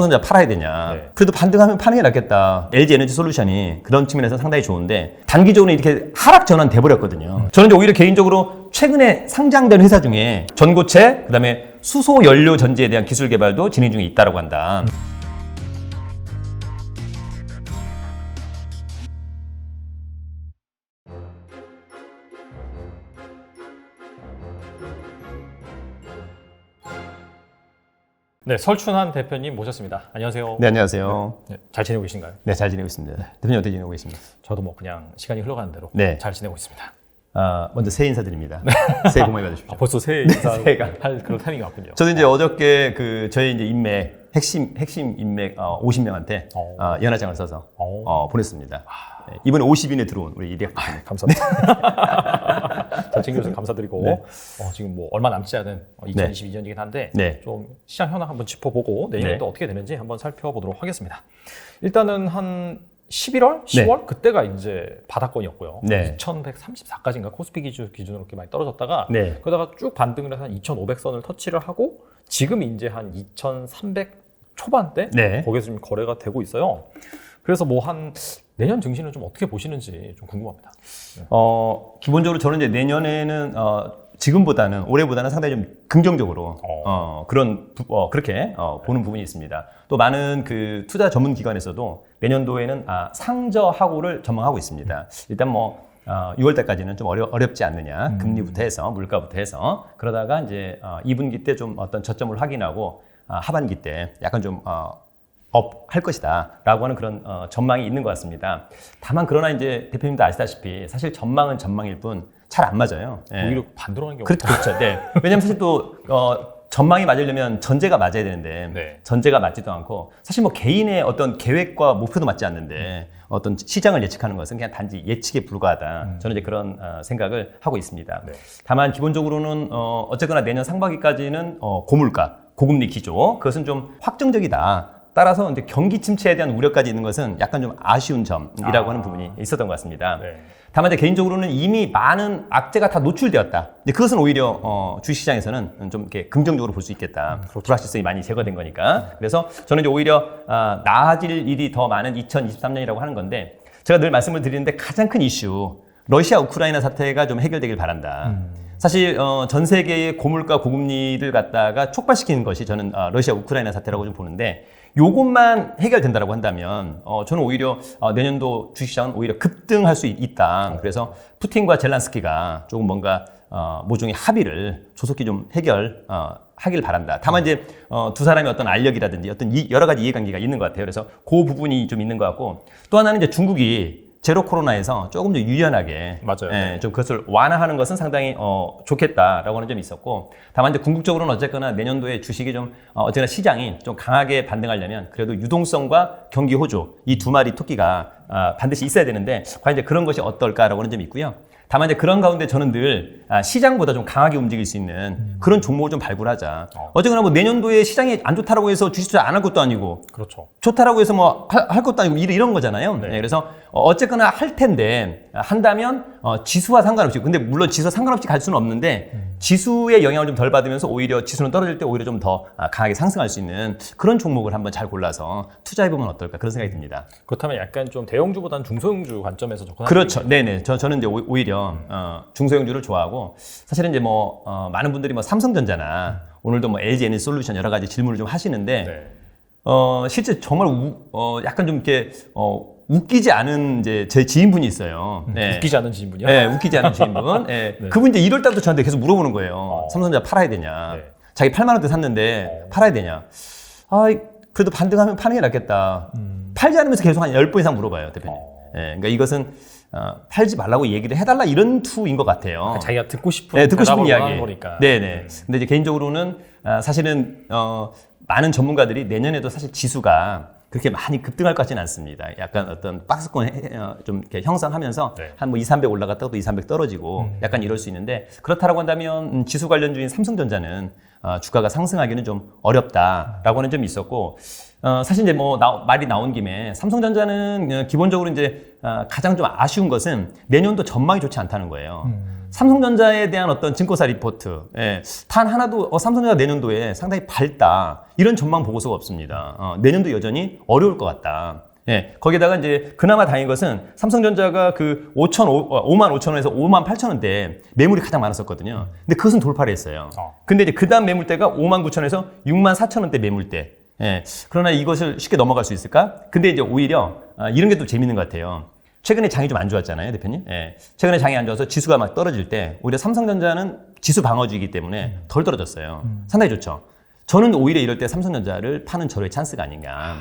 삼성전자 팔아야 되냐. 네. 그래도 반등하면 파는 게 낫겠다. LG 에너지 솔루션이 그런 측면에서 상당히 좋은데 단기적으로 이렇게 하락 전환 돼버렸거든요. 저는 이제 오히려 개인적으로 최근에 상장된 회사 중에 전고체, 그다음에 수소 연료 전지에 대한 기술 개발도 진행 중에 있다고 한다. 네, 설춘환 대표님 모셨습니다. 안녕하세요. 네, 안녕하세요. 네, 잘 지내고 계신가요? 네, 잘 지내고 있습니다. 대표님 어떻게 지내고 계십니까? 저도 뭐 그냥 시간이 흘러가는 대로 네. 잘 지내고 있습니다. 먼저 새해 인사드립니다. 새해 복 많이 받으십시오. 벌써 새해 인사 새해가. 할 그런 타이밍이 왔군요. 저도 이제 어저께 저희 이제 인맥, 핵심 인맥 50명한테 연하장을 써서 보냈습니다. 네, 이번에 50인에 들어온 우리 이대학 대표님. 감사합니다. 잘 챙겨주셔서 감사드리고 네. 지금 뭐 얼마 남지 않은 2022년이긴 한데 네. 좀 시장 현황 한번 짚어보고 내년에 네. 또 어떻게 되는지 한번 살펴보도록 하겠습니다. 일단은 한 11월, 10월 그때가 이제 바닥권이었고요. 네. 2134까지인가 코스피 기준으로 이렇게 많이 떨어졌다가 네. 그러다가 쭉 반등을 해서 한 2500선을 터치를 하고 지금 이제 한 2300 초반대 네. 거기서 지금 거래가 되고 있어요. 그래서 뭐 한 내년 증시는 좀 어떻게 보시는지 좀 궁금합니다. 네. 기본적으로 저는 이제 내년에는 지금보다는 올해보다는 상당히 좀 긍정적으로 그렇게 보는 부분이 있습니다. 또 많은 그 투자 전문 기관에서도 내년도에는 상저하고를 전망하고 있습니다. 일단 뭐 6월 달까지는 좀 어렵지 않느냐. 금리부터 해서 물가부터 해서 그러다가 이제 2분기 때 좀 어떤 저점을 확인하고 하반기 때 약간 좀 업 할 것이다 라고 하는 그런 전망이 있는 것 같습니다. 다만 그러나 이제 대표님도 아시다시피 사실 전망은 전망일 뿐 잘 안 맞아요. 예. 오히려 반대로 하는 경우가 그렇죠. 네. 왜냐면 사실 또 전망이 맞으려면 전제가 맞아야 되는데 네. 전제가 맞지도 않고 사실 뭐 개인의 어떤 계획과 목표도 맞지 않는데 어떤 시장을 예측하는 것은 그냥 단지 예측에 불과하다. 저는 이제 그런 생각을 하고 있습니다. 네. 다만 기본적으로는 어쨌거나 내년 상반기까지는 고물가, 고금리 기조 그것은 좀 확정적이다. 따라서 이제 경기 침체에 대한 우려까지 있는 것은 약간 좀 아쉬운 점이라고 하는 부분이 있었던 것 같습니다. 네. 다만 이제 개인적으로는 이미 많은 악재가 다 노출되었다. 이제 그것은 오히려 주식시장에서는 좀 이렇게 긍정적으로 볼 수 있겠다. 불확실성이 많이 제거된 거니까. 그래서 저는 이제 오히려 나아질 일이 더 많은 2023년이라고 하는 건데 제가 늘 말씀을 드리는데 가장 큰 이슈 러시아 우크라이나 사태가 좀 해결되길 바란다. 사실 전 세계의 고물가 고금리를 갖다가 촉발시키는 것이 저는 러시아 우크라이나 사태라고 좀 보는데 요것만 해결된다라고 한다면 저는 오히려 내년도 주식시장은 오히려 급등할 수 있다. 그래서 푸틴과 젤란스키가 조금 뭔가 모종의 합의를 조속히 좀 하길 바란다. 다만 이제 두 사람의 어떤 알력이라든지 어떤 여러 가지 이해관계가 있는 것 같아요. 그래서 그 부분이 좀 있는 것 같고 또 하나는 이제 중국이 제로 코로나에서 조금 더 유연하게 맞아요. 예, 좀 그것을 완화하는 것은 상당히 좋겠다라고 하는 점이 있었고 다만 이제 궁극적으로는 어쨌거나 내년도에 주식이 좀 어쨌거나 시장이 좀 강하게 반등하려면 그래도 유동성과 경기 호조 이 두 마리 토끼가 반드시 있어야 되는데 과연 이제 그런 것이 어떨까라고 하는 점이 있고요. 다만 이제 그런 가운데 저는 늘 시장보다 좀 강하게 움직일 수 있는 그런 종목을 좀 발굴하자. 어쨌거나 뭐 내년도에 시장이 안 좋다라고 해서 주식 투자 안 할 것도 아니고 그렇죠. 좋다라고 해서 뭐 할 것도 아니고 이런 거잖아요. 네. 네, 그래서 어쨌거나 할 텐데 한다면 지수와 상관없이 근데 물론 지수와 상관없이 갈 수는 없는데 지수의 영향을 좀 덜 받으면서 오히려 지수는 떨어질 때 오히려 좀 더 강하게 상승할 수 있는 그런 종목을 한번 잘 골라서 투자해보면 어떨까 그런 생각이 듭니다. 그렇다면 약간 좀 대형주보다는 중소형주 관점에서 접근하는 그렇죠. 네네. 저는 이제 오히려 중소형주를 좋아하고 사실은 이제 뭐 많은 분들이 뭐 삼성전자나 오늘도 뭐 LG 에너지 솔루션 여러 가지 질문을 좀 하시는데 네. 실제 정말 약간 좀 이렇게 웃기지 않은 이제 제 지인분이 있어요. 네. 웃기지 않은 지인분이요? 네, 웃기지 않은 지인분. 네. 그분 이제 1월 달부터 저한테 계속 물어보는 거예요. 삼성전자 팔아야 되냐? 네. 자기 8만 원대 샀는데 팔아야 되냐? 그래도 반등하면 파는 게 낫겠다. 팔지 않으면서 계속 한 10번 이상 물어봐요, 대표님. 네, 그러니까 이것은 팔지 말라고 얘기를 해달라 이런 투인 것 같아요. 자기가 듣고 싶은 네, 듣고 싶은 대답을 이야기. 거니까. 네네. 근데 이제 개인적으로는 사실은 많은 전문가들이 내년에도 사실 지수가 그렇게 많이 급등할 것 같지는 않습니다. 약간 어떤 박스권 좀 이렇게 형성하면서 네. 한 뭐 2, 300 올라갔다가 또 2, 300 떨어지고 약간 이럴 수 있는데 그렇다라고 한다면 지수 관련주인 삼성전자는 주가가 상승하기는 좀 어렵다라고 하는 점이 있었고 사실 이제 뭐 말이 나온 김에 삼성전자는 기본적으로 이제 가장 좀 아쉬운 것은 내년도 전망이 좋지 않다는 거예요. 삼성전자에 대한 어떤 증권사 리포트, 예, 단 하나도 삼성전자 내년도에 상당히 밝다 이런 전망 보고서가 없습니다. 내년도 여전히 어려울 것 같다. 예, 거기다가 이제 그나마 다행인 것은 삼성전자가 그 5만 5천 원에서 5만 8천 원대 매물이 가장 많았었거든요. 근데 그것은 돌파를 했어요. 근데 이제 그 다음 매물대가 5만 9천 원에서 6만 4천 원대 매물대. 예, 그러나 이것을 쉽게 넘어갈 수 있을까? 근데 이제 오히려 이런 게 또 재밌는 것 같아요. 최근에 장이 좀 안 좋았잖아요, 대표님. 예, 최근에 장이 안 좋아서 지수가 막 떨어질 때 오히려 삼성전자는 지수 방어주이기 때문에 덜 떨어졌어요. 상당히 좋죠. 저는 오히려 이럴 때 삼성전자를 파는 절호의 찬스가 아닌가.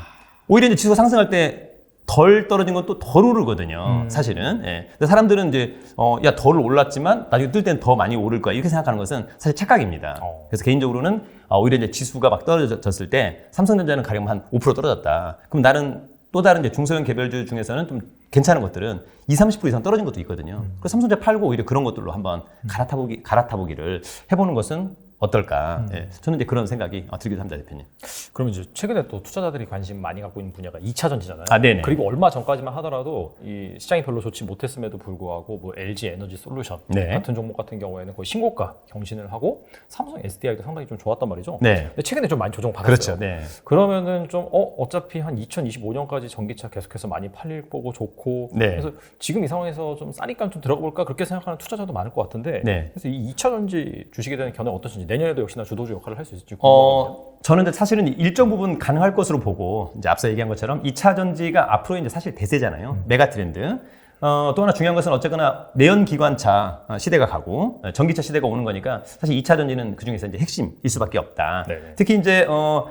오히려 이제 지수가 상승할 때 덜 떨어진 건 또 덜 오르거든요. 사실은. 예. 근데 사람들은 이제 야 덜 올랐지만 나중에 뜰 때는 더 많이 오를 거야 이렇게 생각하는 것은 사실 착각입니다. 그래서 개인적으로는 오히려 이제 지수가 막 떨어졌을 때 삼성전자는 가령 한 5% 떨어졌다. 그럼 나는 또 다른 이제 중소형 개별주 중에서는 좀 괜찮은 것들은 20-30% 이상 떨어진 것도 있거든요. 그래서 삼성전자 팔고 오히려 그런 것들로 한번 갈아타보기를 해보는 것은 어떨까? 예. 저는 이제 그런 생각이 들기도 합니다, 대표님. 그러면 이제 최근에 또 투자자들이 관심 많이 갖고 있는 분야가 2차 전지잖아요. 네네. 그리고 얼마 전까지만 하더라도 이 시장이 별로 좋지 못했음에도 불구하고 뭐 LG 에너지 솔루션 같은 종목 같은 경우에는 거의 신고가 경신을 하고 삼성 SDI도 상당히 좀 좋았단 말이죠. 네. 근데 최근에 좀 많이 조정 받았어요. 그렇죠. 네. 그러면은 좀 어차피 한 2025년까지 전기차 계속해서 많이 팔릴 거고 좋고 그래서 지금 이 상황에서 좀 싸니까 좀 들어가 볼까 그렇게 생각하는 투자자도 많을 것 같은데 그래서 이 2차 전지 주식에 대한 견해 어떠신지 내년에도 역시나 주도주 역할을 할 수 있을지 궁금하거든요. 저는 사실은 일정 부분 가능할 것으로 보고 이제 앞서 얘기한 것처럼 2차 전지가 앞으로 이제 사실 대세잖아요. 메가 트렌드. 또 하나 중요한 것은 어쨌거나 내연기관차 시대가 가고 전기차 시대가 오는 거니까 사실 2차 전지는 그 중에서 이제 핵심일 수밖에 없다. 네네. 특히 이제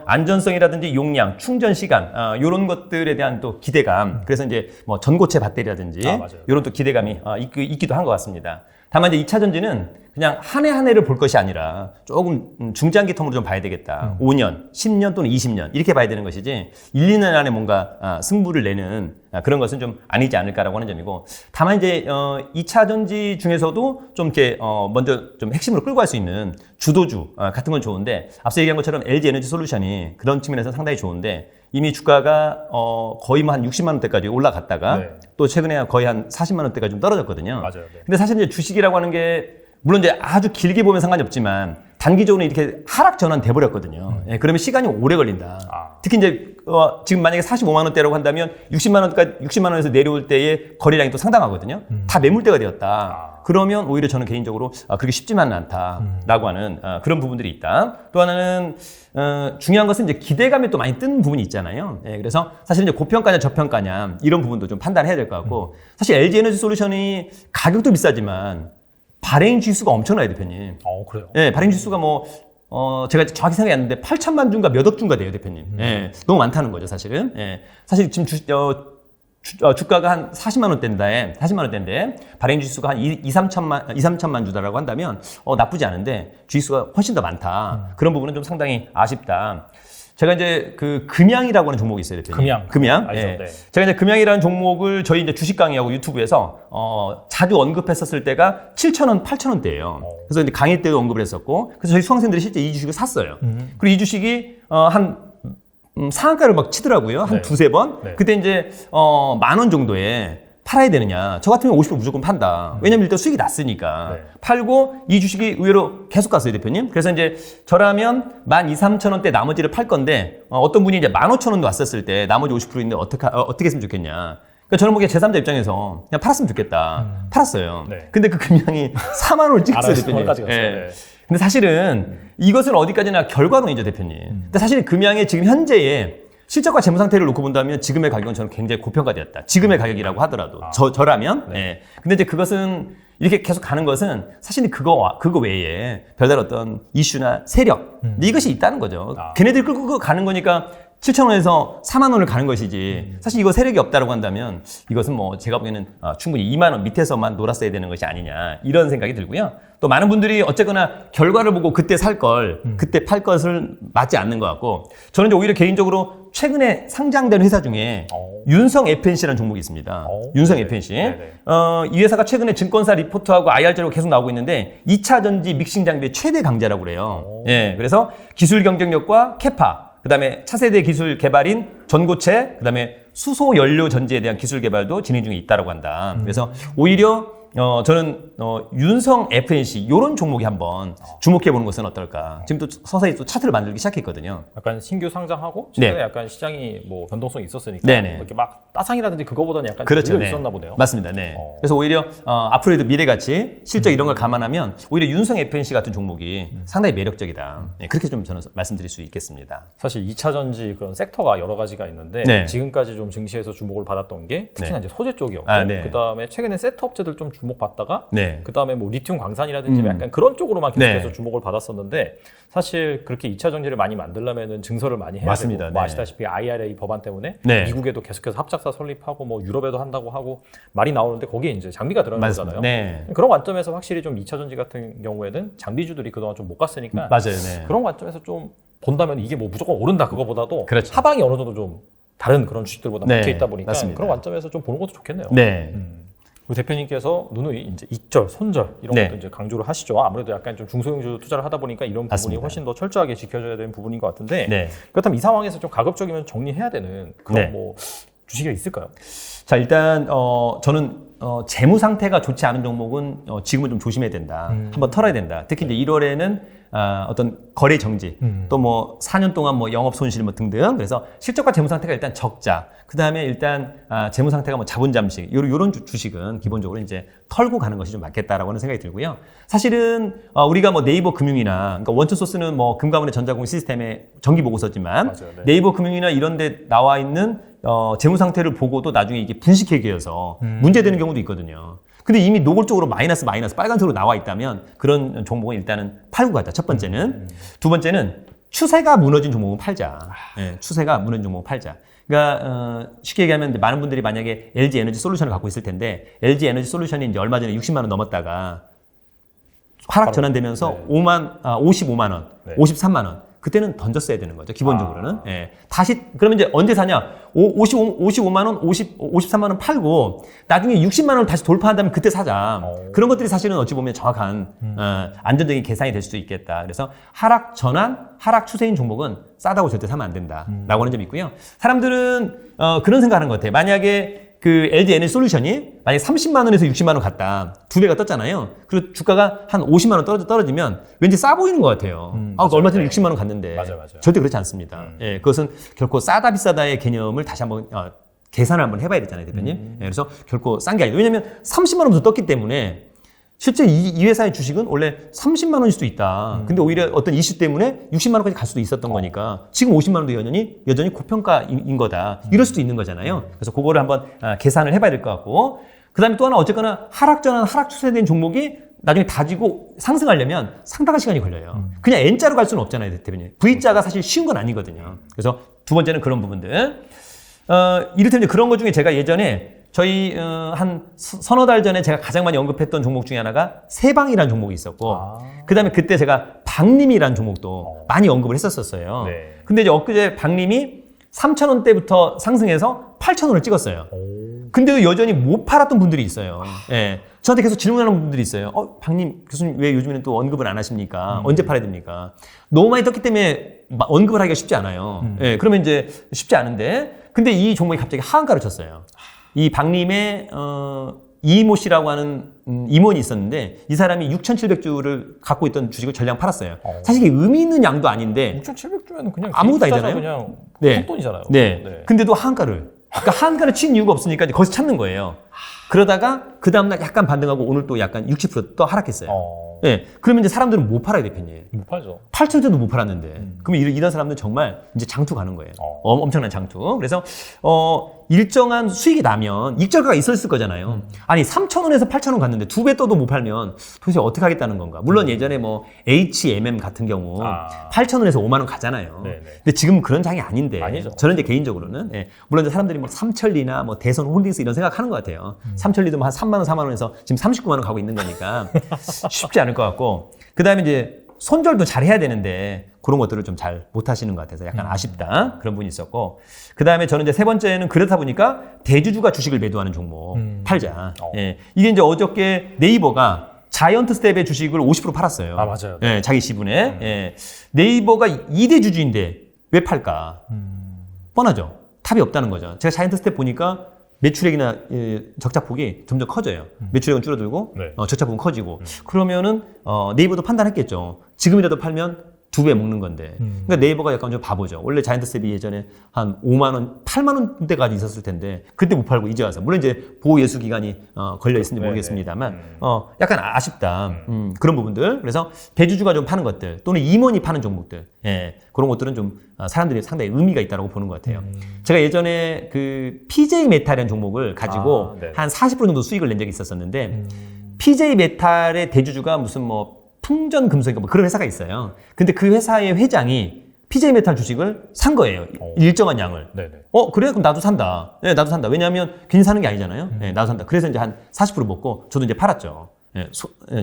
안전성이라든지 용량, 충전 시간 이런 것들에 대한 또 기대감. 그래서 이제 뭐 전고체 배터리라든지 이런 또 기대감이 있기도 한 것 같습니다. 다만 이제 2차 전지는 그냥 한 해 한 해를 볼 것이 아니라 조금 중장기 텀으로 좀 봐야 되겠다. 5년, 10년 또는 20년 이렇게 봐야 되는 것이지 1, 2년 안에 뭔가 승부를 내는 그런 것은 좀 아니지 않을까라고 하는 점이고 다만 이제 2차 전지 중에서도 좀 이렇게 먼저 좀 핵심으로 끌고 갈 수 있는 주도주 같은 건 좋은데 앞서 얘기한 것처럼 LG 에너지 솔루션이 그런 측면에서 상당히 좋은데 이미 주가가 거의 뭐 한 60만 원대까지 올라갔다가 또 최근에 거의 한 40만 원대까지 좀 떨어졌거든요. 맞아요. 근데 사실 이제 주식이라고 하는 게 물론 이제 아주 길게 보면 상관이 없지만 단기적으로 이렇게 하락 전환 돼 버렸거든요. 예, 그러면 시간이 오래 걸린다. 특히 이제 지금 만약에 45만 원대라고 한다면 60만 원에서 내려올 때의 거래량이 또 상당하거든요. 다 매물대가 되었다. 그러면 오히려 저는 개인적으로 그렇게 쉽지만은 않다라고 하는 그런 부분들이 있다. 또 하나는 중요한 것은 이제 기대감이 또 많이 뜬 부분이 있잖아요. 예, 그래서 사실 이제 고평가냐 저평가냐 이런 부분도 좀 판단해야 될 것 같고 사실 LG 에너지 솔루션이 가격도 비싸지만 발행 지수가 엄청나요, 대표님. 그래요? 예, 발행 지수가 뭐 제가 정확히 생각이 안 나는데 8천만 주인가 몇 억 주인가 돼요, 대표님. 예, 너무 많다는 거죠, 사실은. 예, 사실 지금 주가가 한 40만 원대인데 발행 지수가 한 2-3천만 주다라고 한다면 나쁘지 않은데 주식수가 훨씬 더 많다. 그런 부분은 좀 상당히 아쉽다. 제가 이제 그 금양이라고 하는 종목이 있어요, 대표님. 금양. 알죠. 예. 네. 제가 이제 금양이라는 종목을 저희 이제 주식 강의하고 유튜브에서 자주 언급했었을 때가 7,000원, 8,000원대예요. 그래서 이제 강의 때도 언급을 했었고, 그래서 저희 수강생들이 실제 이 주식을 샀어요. 그리고 이 주식이 한 상한가를 막 치더라고요. 한 두세 번. 그때 이제 10,000원 정도에 팔아야 되느냐. 저 같으면 50% 무조건 판다. 왜냐면 일단 수익이 났으니까. 팔고 이 주식이 의외로 계속 갔어요, 대표님. 그래서 이제 저라면 12,000-13,000원대 나머지를 팔 건데 어떤 분이 이제 15,000원도 왔었을 때 나머지 50%인데 어떻게 했으면 좋겠냐. 그러니까 저는 보기에 제3자 입장에서 그냥 팔았으면 좋겠다. 팔았어요. 근데 그 금양이 4만 원을 찍었어요, 대표님. 근데 사실은 이것은 어디까지나 결과론이죠, 대표님. 근데 사실 금양의 지금 현재의 실적과 재무 상태를 놓고 본다면 지금의 가격은 저는 굉장히 고평가되었다. 지금의 가격이라고 하더라도 저라면. 네. 근데 이제 그것은 이렇게 계속 가는 것은 사실 그거 외에 별다른 어떤 이슈나 세력 이것이 있다는 거죠. 걔네들이 끌고 가는 거니까 7,000원에서 4만 원을 가는 것이지 사실 이거 세력이 없다라고 한다면 이것은 뭐 제가 보기에는 충분히 2만 원 밑에서만 놀았어야 되는 것이 아니냐 이런 생각이 들고요. 또 많은 분들이 어쨌거나 결과를 보고 그때 살 걸, 그때 팔 것을 맞지 않는 것 같고 저는 이제 오히려 개인적으로 최근에 상장된 회사 중에 윤성 FNC라는 종목이 있습니다. 윤성 FNC. 이 회사가 최근에 증권사 리포트하고 IR 자료가 계속 나오고 있는데 2차 전지 믹싱 장비의 최대 강자라고 그래요. 예, 그래서 기술 경쟁력과 캐파 그다음에 차세대 기술 개발인 전고체, 그다음에 수소 연료 전지에 대한 기술 개발도 진행 중에 있다라고 한다. 그래서 오히려 저는 윤성 FNC 이런 종목이 한번 주목해 보는 것은 어떨까. 지금 또 서서히 또 차트를 만들기 시작했거든요. 약간 신규 상장하고 최근에 네. 약간 시장이 뭐 변동성이 있었으니까 네네. 이렇게 막 따상이라든지 그거보다는 약간 그렇죠. 오히려 있었나 보네요. 맞습니다. 네. 그래서 오히려 앞으로의 미래 가치, 실적 이런 걸 감안하면 오히려 윤성 FNC 같은 종목이 상당히 매력적이다. 네, 그렇게 좀 저는 말씀드릴 수 있겠습니다. 사실 2차 전지 그런 섹터가 여러 가지가 있는데 네. 지금까지 좀 증시에서 주목을 받았던 게 특히나 네. 이제 소재 쪽이었고 네. 그다음에 최근에 세트 업체들 좀 주목받다가 네. 그다음에 뭐 리튬 광산이라든지 약간 그런 쪽으로만 계속해서 네. 주목을 받았었는데 사실 그렇게 2차 전지를 많이 만들려면은 증설을 많이 해야 맞습니다. 되고 뭐 네. 아시다시피 IRA 법안 때문에 네. 미국에도 계속해서 합작사 설립하고 뭐 유럽에도 한다고 하고 말이 나오는데 거기에 이제 장비가 들어가는 맞습니다. 거잖아요. 네. 그런 관점에서 확실히 좀 2차 전지 같은 경우에는 장비주들이 그동안 좀 못 갔으니까 맞아요. 네. 그런 관점에서 좀 본다면 이게 뭐 무조건 오른다 그거보다도 그렇죠. 하방이 어느 정도 좀 다른 그런 주식들보다 네, 박혀 있다 보니까 맞습니다. 그런 관점에서 좀 보는 것도 좋겠네요. 네. 우리 대표님께서 누누이 이제 익절, 손절 이런 네. 것도 이제 강조를 하시죠. 아무래도 약간 좀 중소형주 투자를 하다 보니까 이런 부분이 맞습니다. 훨씬 더 철저하게 지켜져야 되는 부분인 것 같은데 네. 그렇다면 이 상황에서 좀 가급적이면 정리해야 되는 그런 네. 뭐 주식이 있을까요? 자, 일단 저는 재무 상태가 좋지 않은 종목은 지금은 좀 조심해야 된다. 한번 털어야 된다. 특히 이제 1월에는 어떤 거래 정지, 또 뭐 4년 동안 뭐 영업 손실 뭐 등등. 그래서 실적과 재무 상태가 일단 적자. 그 다음에 일단 재무 상태가 뭐 자본 잠식. 요런 주식은 기본적으로 이제 털고 가는 것이 좀 맞겠다라고 하는 생각이 들고요. 사실은 우리가 뭐 네이버 금융이나 그러니까 원천 소스는 뭐 금감원의 전자공 시스템의 정기 보고서지만 맞아요, 네. 네이버 금융이나 이런 데 나와 있는 재무 상태를 보고도 나중에 이게 분식회계여서 문제되는 경우도 있거든요. 근데 이미 노골적으로 마이너스 빨간색으로 나와 있다면 그런 종목은 일단은 팔고 가자. 첫 번째는. 두 번째는 추세가 무너진 종목은 팔자. 예, 추세가 무너진 종목은 팔자. 그러니까 쉽게 얘기하면 많은 분들이 만약에 LG 에너지 솔루션을 갖고 있을 텐데 LG 에너지 솔루션이 이제 얼마 전에 60만 원 넘었다가 하락 전환되면서 네. 55만 원, 네. 53만 원. 그때는 던졌어야 되는 거죠. 기본적으로는. 예. 다시 그러면 이제 언제 사냐? 55만 원, 53만 원 팔고 나중에 60만 원 다시 돌파한다면 그때 사자. 그런 것들이 사실은 어찌 보면 정확한 안전적인 계산이 될 수도 있겠다. 그래서 하락 전환, 하락 추세인 종목은 싸다고 절대 사면 안 된다라고 하는 점이 있고요. 사람들은 그런 생각하는 것 같아요. 만약에 그 LG 에너지 솔루션이 만약에 30만 원에서 60만 원 갔다. 두 배가 떴잖아요. 그리고 주가가 한 50만 원 떨어지면 왠지 싸 보이는 것 같아요. 얼마 전에 60만 원 갔는데. 맞아요. 절대 그렇지 않습니다. 예, 그것은 결코 싸다 비싸다의 개념을 다시 한번 계산을 한번 해봐야 되잖아요, 대표님. 예, 그래서 결코 싼 게 아니에요. 왜냐하면 30만 원부터 떴기 때문에 실제 이 회사의 주식은 원래 30만 원일 수도 있다. 근데 오히려 어떤 이슈 때문에 60만 원까지 갈 수도 있었던 거니까 지금 50만 원도 여전히 고평가인 거다. 이럴 수도 있는 거잖아요. 그래서 그거를 한번 계산을 해봐야 될 것 같고 그 다음에 또 하나 어쨌거나 하락 전환, 하락 추세된 종목이 나중에 다지고 상승하려면 상당한 시간이 걸려요. 그냥 N자로 갈 수는 없잖아요, 대표님. V자가 사실 쉬운 건 아니거든요. 그래서 두 번째는 그런 부분들. 이를테면 그런 것 중에 제가 예전에 저희 한 서너 달 전에 제가 가장 많이 언급했던 종목 중에 하나가 세방이라는 종목이 있었고 그다음에 그때 제가 박림이라는 종목도 많이 언급을 했었어요. 네. 근데 이제 엊그제 박림이 3,000원대부터 상승해서 8,000원을 찍었어요. 근데도 여전히 못 팔았던 분들이 있어요. 예. 저한테 계속 질문하는 분들이 있어요. 박님 교수님 왜 요즘에는 또 언급을 안 하십니까? 언제 팔아야 됩니까? 너무 많이 떴기 때문에 언급을 하기가 쉽지 않아요. 예. 그러면 이제 쉽지 않은데 근데 이 종목이 갑자기 하한가를 쳤어요. 이 박림의 이모 씨라고 하는 임원이 있었는데 이 사람이 6,700주를 갖고 있던 주식을 전량 팔았어요. 사실 이게 의미 있는 양도 아닌데 6,700주면 그냥 아무것도 투자자 아니잖아요. 그냥 네. 돈이잖아요. 네. 근데도 하한가를. 그러니까 하한가를 친 이유가 없으니까 이제 거기서 찾는 거예요. 그러다가 그 다음날 약간 반등하고 오늘 또 약간 60% 또 하락했어요. 예. 그러면 이제 사람들은 못 팔아요, 대표님. 못 팔죠. 8,000원도 못 팔았는데. 그러면 이런 사람들은 정말 이제 장투 가는 거예요. 엄청난 장투. 그래서, 일정한 수익이 나면 익절가가 있었을 거잖아요. 아니, 3,000원에서 8,000원 갔는데 두 배 떠도 못 팔면 도대체 어떻게 하겠다는 건가. 물론 예전에 뭐 HMM 같은 경우 8,000원에서 5만 원 가잖아요. 네네. 근데 지금은 그런 장이 아닌데. 아니죠. 저는 이제 개인적으로는, 예. 물론 이제 사람들이 뭐 삼천리나 뭐 대선 홀딩스 이런 생각하는 것 같아요. 삼천리도 뭐 한 3만 원, 4만 원에서 지금 39만 원 가고 있는 거니까 쉽지 않을 것 같고. 그 다음에 이제 손절도 잘 해야 되는데 그런 것들을 좀 잘 못하시는 것 같아서 약간 아쉽다. 그런 부분이 있었고. 그 다음에 저는 이제 세 번째는 그렇다 보니까 대주주가 주식을 매도하는 종목 팔자. 예. 이게 이제 어저께 네이버가 자이언트 스텝의 주식을 50% 팔았어요. 아, 맞아요. 예, 자기 지분에. 예. 네이버가 2대 주주인데 왜 팔까? 뻔하죠. 탑이 없다는 거죠. 제가 자이언트 스텝 보니까 매출액이나 적자폭이 점점 커져요. 매출액은 줄어들고 네. 적자폭은 커지고 그러면은 네이버도 판단했겠죠. 지금이라도 팔면 2배 먹는 건데. 그러니까 네이버가 약간 좀 바보죠. 원래 자이언트스텝이 예전에 한 5만 원, 8만 원대까지 있었을 텐데 그때 못 팔고 이제 와서 물론 이제 보호 예수 기간이 걸려 있는지 모르겠습니다만 약간 아쉽다. 그런 부분들. 그래서 대주주가 좀 파는 것들 또는 임원이 파는 종목들, 예, 그런 것들은 좀 사람들이 상당히 의미가 있다고 보는 것 같아요. 제가 예전에 그 PJ 메탈이라는 종목을 가지고 한 40% 정도 수익을 낸 적이 있었었는데 PJ 메탈의 대주주가 무슨 뭐 풍전금속인가 뭐 그런 회사가 있어요. 근데 그 회사의 회장이 PJ메탈 주식을 산 거예요. 일정한 양을. 네네. 그래? 그럼 나도 산다. 네, 나도 산다. 왜냐하면 괜히 사는 게 아니잖아요. 네, 나도 산다. 그래서 이제 한 40% 먹고 저도 이제 팔았죠. 네,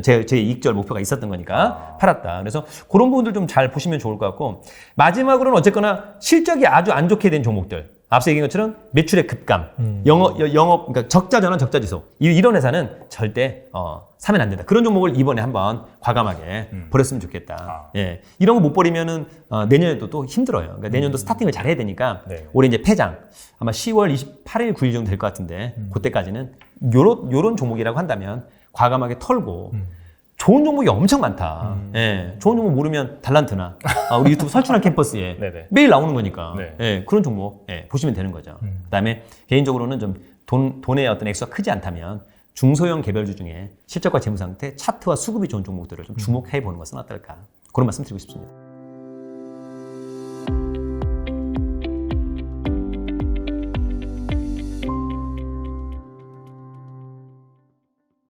제 이익절 목표가 있었던 거니까 팔았다. 그래서 그런 부분들 좀 잘 보시면 좋을 것 같고 마지막으로는 어쨌거나 실적이 아주 안 좋게 된 종목들. 앞서 얘기한 것처럼 매출의 급감, 영업, 그러니까 적자 전환, 적자 지속. 이런 회사는 절대, 사면 안 된다. 그런 종목을 이번에 한번 과감하게 버렸으면 좋겠다. 예. 이런 거 못 버리면은, 내년에도 또 힘들어요. 그러니까 내년도 스타팅을 잘 해야 되니까, 네. 올해 이제 폐장, 아마 10월 28일, 9일 정도 될 것 같은데, 그때까지는 요런 종목이라고 한다면 과감하게 털고, 좋은 종목이 엄청 많다. 예, 좋은 종목 모르면 달란트나 우리 유튜브 설춘한 캠퍼스에 네네. 매일 나오는 거니까 네. 예, 그런 종목 보시면 되는 거죠. 그다음에 개인적으로는 좀 돈의 어떤 액수가 크지 않다면 중소형 개별주 중에 실적과 재무 상태, 차트와 수급이 좋은 종목들을 좀 주목해 보는 것은 어떨까? 그런 말씀 드리고 싶습니다.